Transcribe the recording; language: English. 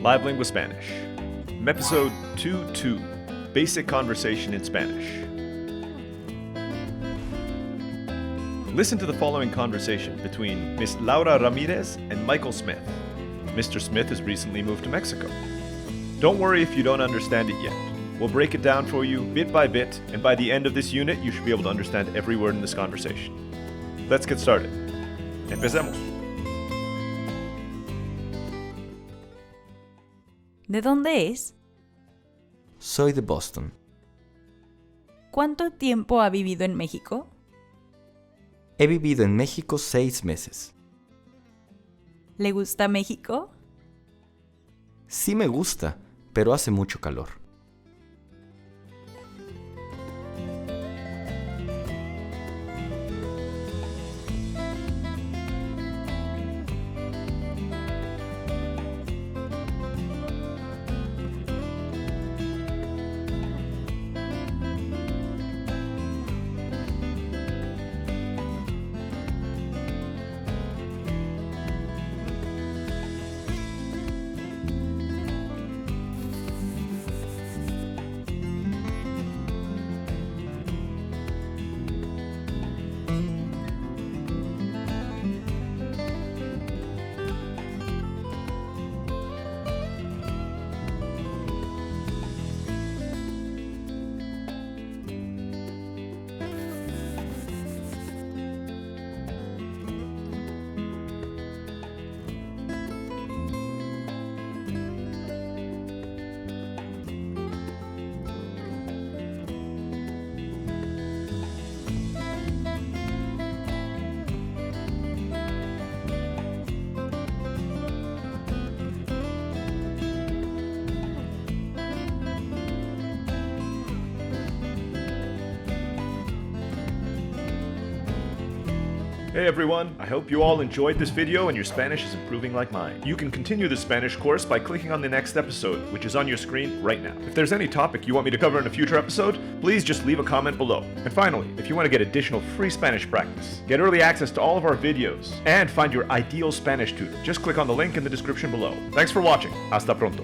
Live Lingua Spanish. Episode 22, Basic Conversation in Spanish. Listen to the following conversation between Miss Laura Ramirez and Michael Smith. Mr. Smith has recently moved to Mexico. Don't worry if you don't understand it yet. We'll break it down for you bit by bit, and by the end of this unit, you should be able to understand every word in this conversation. Let's get started. Empecemos. ¿De dónde es? Soy de Boston. ¿Cuánto tiempo ha vivido en México? He vivido en México 6 meses. ¿Le gusta México? Sí me gusta, pero hace mucho calor. Hey everyone, I hope you all enjoyed this video and your Spanish is improving like mine. You can continue the Spanish course by clicking on the next episode, which is on your screen right now. If there's any topic you want me to cover in a future episode, please just leave a comment below. And finally, if you want to get additional free Spanish practice, get early access to all of our videos, and find your ideal Spanish tutor, just click on the link in the description below. Thanks for watching. Hasta pronto.